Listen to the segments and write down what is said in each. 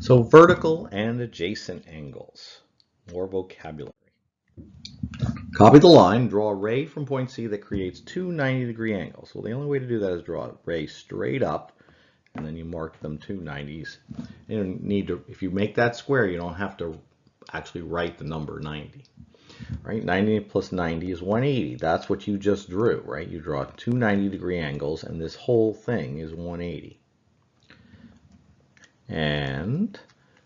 So vertical and adjacent angles, more vocabulary. Copy the line, draw a ray from point C that creates two 90-degree angles. Well, the only way to do that is draw a ray straight up, and then you mark them two 90s. You don't need to, if you make that square, you don't have to actually write the number 90. Right? 90 plus 90 is 180. That's what you just drew, right? You draw two 90-degree angles, and this whole thing is 180. And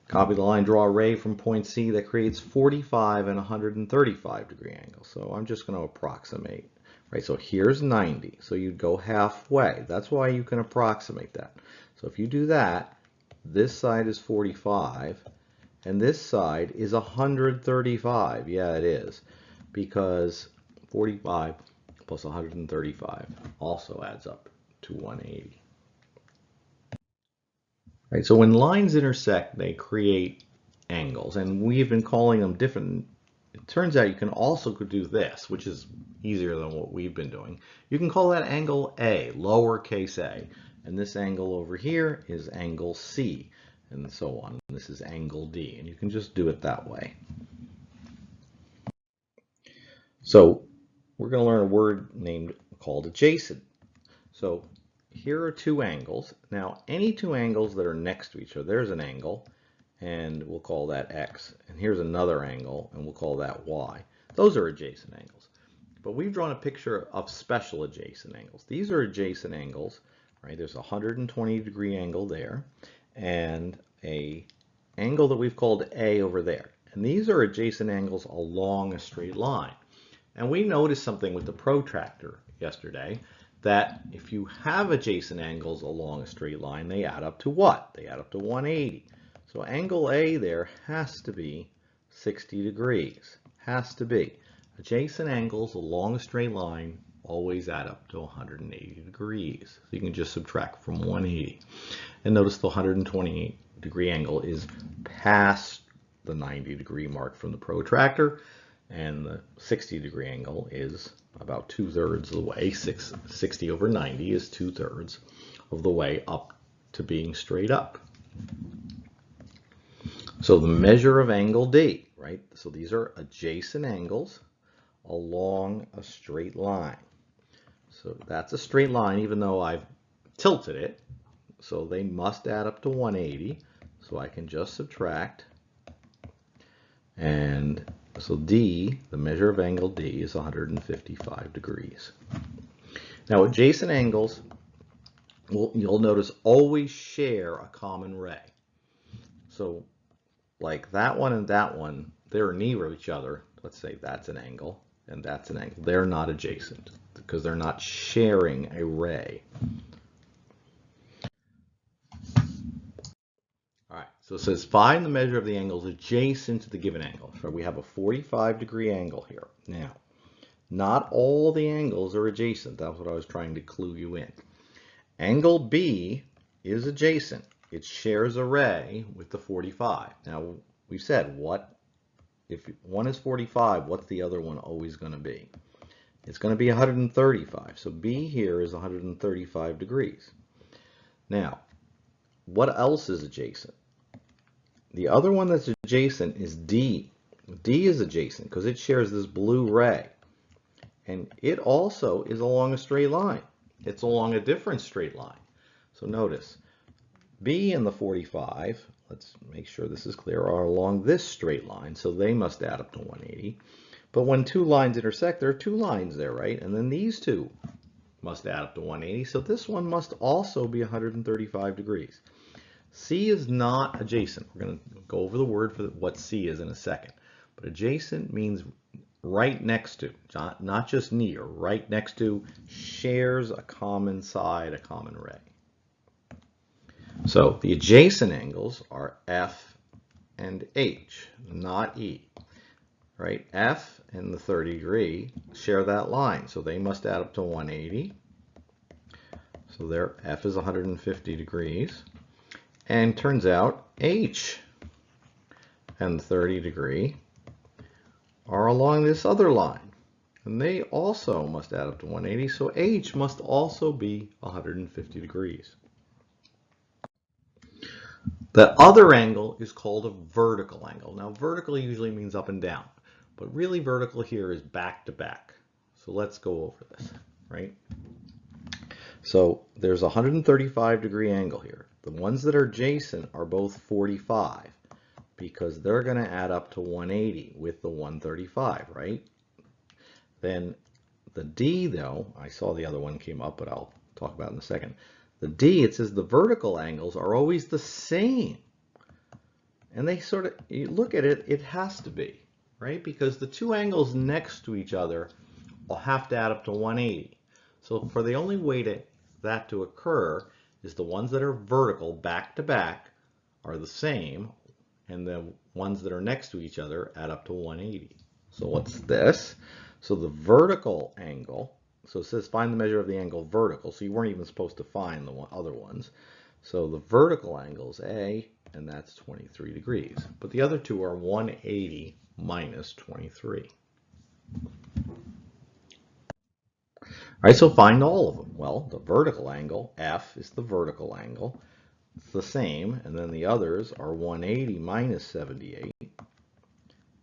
copy the line, draw a ray from point C that creates 45 and 135-degree angles. So I'm just going to approximate, right? So here's 90. So you'd go halfway. That's why you can approximate that. So if you do that, this side is 45, and this side is 135. Yeah, it is, because 45 plus 135 also adds up to 180. Right, so when lines intersect, they create angles, and we've been calling them different. It turns out you can also do this, which is easier than what we've been doing. You can call that angle A, lowercase a, and this angle over here is angle C, and so on. This is angle D, and you can just do it that way. So we're going to learn a word called adjacent. So here are two angles. Now, any two angles that are next to each other, there's an angle, and we'll call that X. And here's another angle, and we'll call that Y. Those are adjacent angles. But we've drawn a picture of special adjacent angles. These are adjacent angles, right? There's a 120-degree angle there, and an angle that we've called A over there. And these are adjacent angles along a straight line. And we noticed something with the protractor yesterday, that if you have adjacent angles along a straight line, they add up to what? They add up to 180. So angle A there has to be 60 degrees. Has to be. Adjacent angles along a straight line always add up to 180 degrees. So you can just subtract from 180. And notice the 128-degree angle is past the 90-degree mark from the protractor, and the 60-degree angle is about 2/3 of the way. 60 over 90 is 2/3 of the way up to being straight up. So the measure of angle D, right? So these are adjacent angles along a straight line. So that's a straight line, even though I've tilted it. So they must add up to 180. So I can just subtract, and so D, the measure of angle D, is 155 degrees. Now adjacent angles, you'll notice, always share a common ray. So like that one and that one, they're near each other. Let's say that's an angle and that's an angle. They're not adjacent because they're not sharing a ray. All right, so it says find the measure of the angles adjacent to the given angle. So we have a 45-degree angle here. Now, not all the angles are adjacent. That's what I was trying to clue you in. Angle B is adjacent. It shares a ray with the 45. Now, we said if one is 45, what's the other one always going to be? It's going to be 135. So B here is 135 degrees. Now, what else is adjacent? The other one that's adjacent is D. D is adjacent because it shares this blue ray. And it also is along a straight line. It's along a different straight line. So notice, B and the 45, let's make sure this is clear, are along this straight line. So they must add up to 180. But when two lines intersect, there are two lines there, right? And then these two must add up to 180. So this one must also be 135 degrees. C is not adjacent. We're going to go over the word for what C is in a second. But adjacent means right next to, not just near, right next to, shares a common side, a common ray. So the adjacent angles are F and H, not E. Right? F and the 30-degree share that line. So they must add up to 180. So their F is 150 degrees. And turns out H and 30-degree are along this other line. And they also must add up to 180, so H must also be 150 degrees. That other angle is called a vertical angle. Now, vertical usually means up and down, but really vertical here is back to back. So let's go over this, right? So there's a 135-degree angle here. The ones that are adjacent are both 45 because they're going to add up to 180 with the 135, right? Then the D, though, I saw the other one came up, but I'll talk about it in a second. The D, it says the vertical angles are always the same. And they sort of, you look at it, it has to be, right? Because the two angles next to each other will have to add up to 180. So for the only way that to occur is the ones that are vertical back to back are the same, and the ones that are next to each other add up to 180. So what's this? So the vertical angle, so it says find the measure of the angle vertical, so you weren't even supposed to find the other ones. So the vertical angle is A, and that's 23 degrees. But the other two are 180 minus 23. All right, so find all of them. Well, the vertical angle, F, is the vertical angle. It's the same, and then the others are 180 minus 78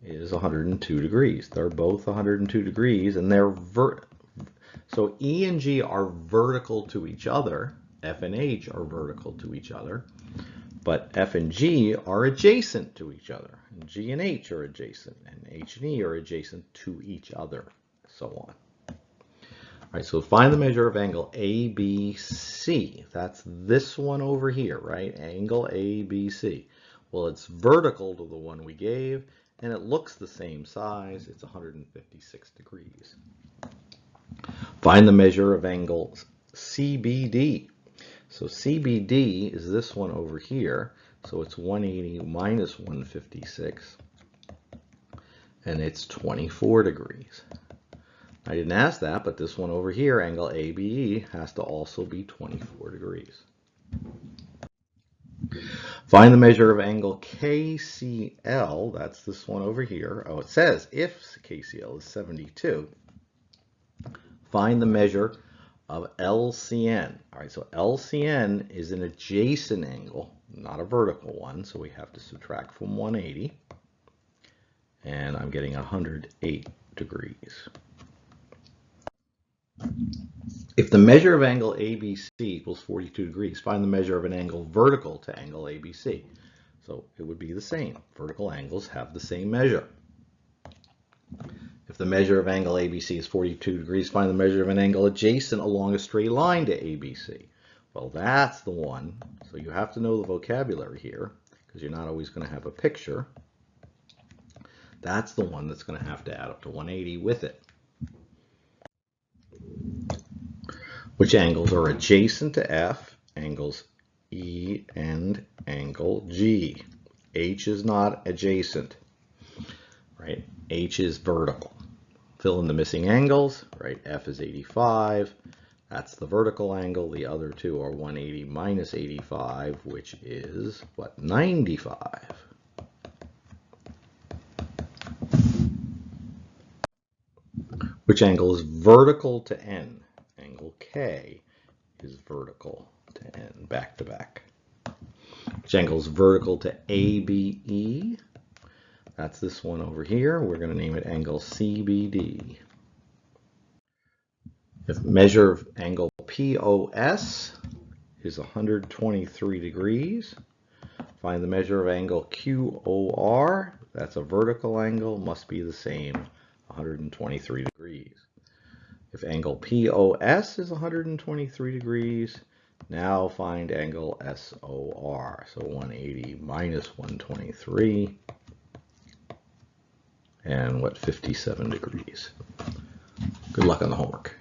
is 102 degrees. They're both 102 degrees, and they're so E and G are vertical to each other. F and H are vertical to each other, but F and G are adjacent to each other. And G and H are adjacent, and H and E are adjacent to each other, so on. All right, so find the measure of angle ABC. That's this one over here, right? Angle ABC. Well, it's vertical to the one we gave, and it looks the same size. It's 156 degrees. Find the measure of angle CBD. So CBD is this one over here. So it's 180 minus 156, and it's 24 degrees. I didn't ask that, but this one over here, angle ABE, has to also be 24 degrees. Find the measure of angle KCL. That's this one over here. Oh, it says if KCL is 72. Find the measure of LCN. All right, so LCN is an adjacent angle, not a vertical one, so we have to subtract from 180. And I'm getting 108 degrees. If the measure of angle ABC equals 42 degrees, find the measure of an angle vertical to angle ABC. So it would be the same. Vertical angles have the same measure. If the measure of angle ABC is 42 degrees, find the measure of an angle adjacent along a straight line to ABC. Well, that's the one. So you have to know the vocabulary here, because you're not always going to have a picture. That's the one that's going to have to add up to 180 with it. Which angles are adjacent to F? Angles E and angle G. H is not adjacent, right? H is vertical. Fill in the missing angles, right? F is 85. That's the vertical angle. The other two are 180 minus 85, which is, what, 95. Which angle is vertical to N? Angle K is vertical to N, back to back. Which angle is vertical to ABE? That's this one over here. We're going to name it angle CBD. If measure of angle POS is 123 degrees, find the measure of angle QOR. That's a vertical angle, must be the same, 123 degrees. If angle POS is 123 degrees, now find angle SOR. So 180 minus 123, and what, 57 degrees. Good luck on the homework.